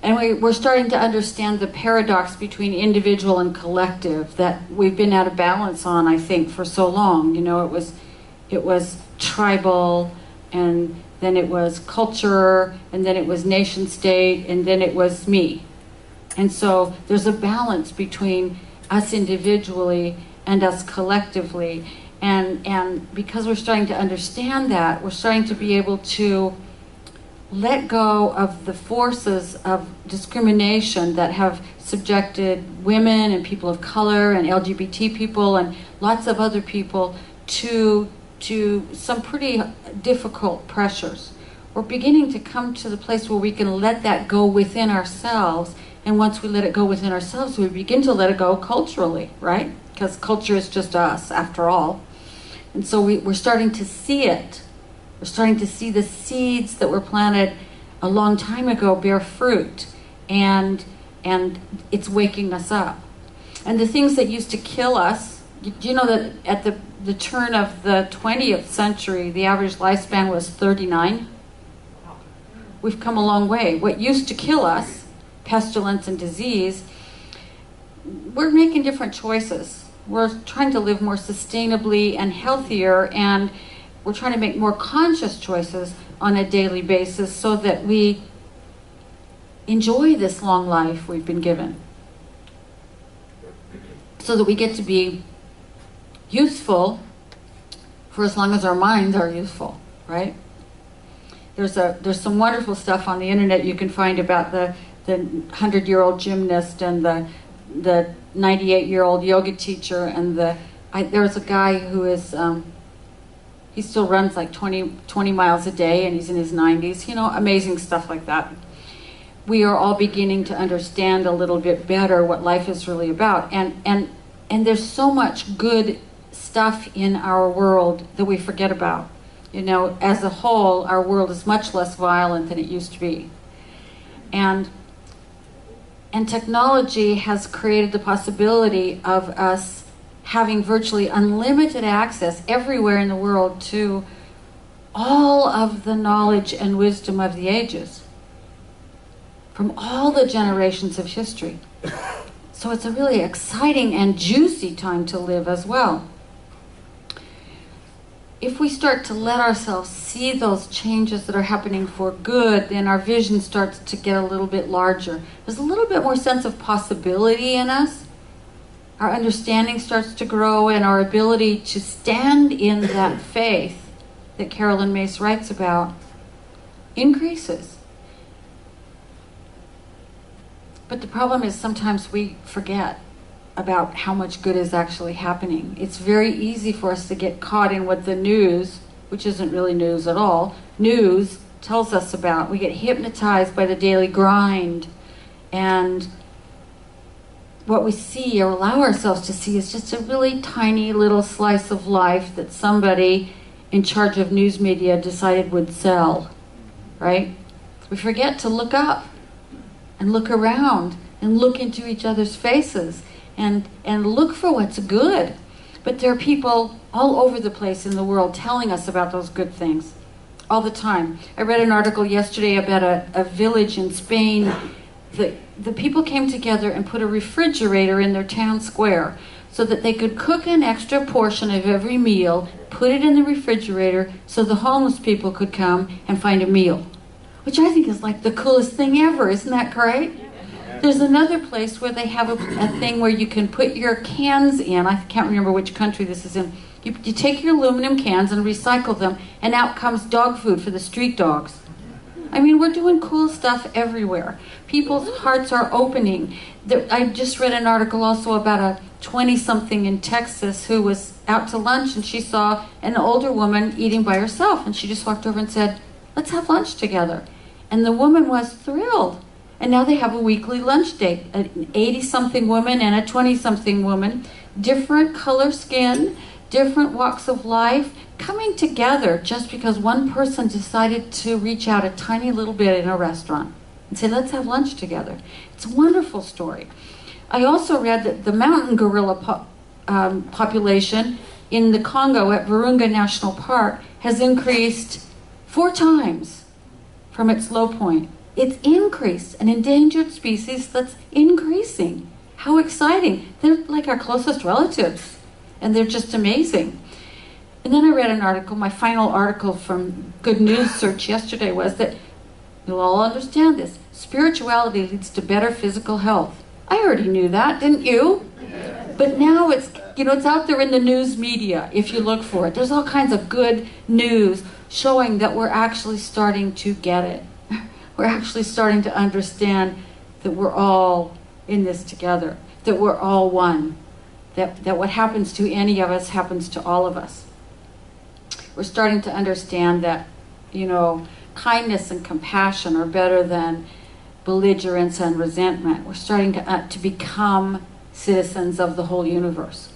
And we're starting to understand the paradox between individual and collective that we've been out of balance on, I think, for so long. You know, it was tribal, and then it was culture, and then it was nation state, and then it was me. And so there's a balance between us individually and us collectively. And because we're starting to understand that, we're starting to be able to let go of the forces of discrimination that have subjected women and people of color and LGBT people and lots of other people to some pretty difficult pressures. We're beginning to come to the place where we can let that go within ourselves, and once we let it go within ourselves, we begin to let it go culturally, right? Because culture is just us, after all. And so we're starting to see it. We're starting to see the seeds that were planted a long time ago bear fruit, and it's waking us up. And the things that used to kill us, do you know that at the turn of the 20th century, the average lifespan was 39? We've come a long way. What used to kill us, pestilence and disease, we're making different choices. We're trying to live more sustainably and healthier, and we're trying to make more conscious choices on a daily basis so that we enjoy this long life we've been given. So that we get to be useful for as long as our minds are useful, right? There's some wonderful stuff on the internet you can find about the 100-year-old gymnast and the 98-year-old yoga teacher, and there's a guy who is he still runs like 20 miles a day, and he's in his 90s. You know, amazing stuff like that. We are all beginning to understand a little bit better what life is really about, and there's so much good stuff in our world that we forget about. You know, as a whole, our world is much less violent than it used to be. And technology has created the possibility of us having virtually unlimited access everywhere in the world to all of the knowledge and wisdom of the ages, from all the generations of history. So it's a really exciting and juicy time to live as well. If we start to let ourselves see those changes that are happening for good, then our vision starts to get a little bit larger. There's a little bit more sense of possibility in us. Our understanding starts to grow, and our ability to stand in that faith that Carolyn Myss writes about increases. But the problem is sometimes we forget about how much good is actually happening. It's very easy for us to get caught in what the news, which isn't really news at all, news tells us about. We get hypnotized by the daily grind, and what we see or allow ourselves to see is just a really tiny little slice of life that somebody in charge of news media decided would sell, right? We forget to look up and look around and look into each other's faces and look for what's good. But there are people all over the place in the world telling us about those good things all the time. I read an article yesterday about a village in Spain. The people came together and put a refrigerator in their town square so that they could cook an extra portion of every meal, put it in the refrigerator so the homeless people could come and find a meal. Which I think is like the coolest thing ever. Isn't that great? There's another place where they have a thing where you can put your cans in. I can't remember which country this is in. You take your aluminum cans and recycle them, and out comes dog food for the street dogs. I mean, we're doing cool stuff everywhere. People's hearts are opening. I just read an article also about a 20-something in Texas who was out to lunch, and she saw an older woman eating by herself, and she just walked over and said, "Let's have lunch together." And the woman was thrilled. And now they have a weekly lunch date, an 80-something woman and a 20-something woman, different color skin, different walks of life, coming together just because one person decided to reach out a tiny little bit in a restaurant and say, "Let's have lunch together." It's a wonderful story. I also read that the mountain gorilla population in the Congo at Virunga National Park has increased 4 times from its low point. It's increased, an endangered species that's increasing. How exciting. They're like our closest relatives, and they're just amazing. And then I read an article, my final article from Good News Search yesterday was that, you'll all understand this, spirituality leads to better physical health. I already knew that, didn't you? But now it's, it's out there in the news media if you look for it. There's all kinds of good news showing that we're actually starting to get it. We're actually starting to understand that we're all in this together, that we're all one, that what happens to any of us happens to all of us. We're starting to understand that, kindness and compassion are better than belligerence and resentment. We're starting to become citizens of the whole universe.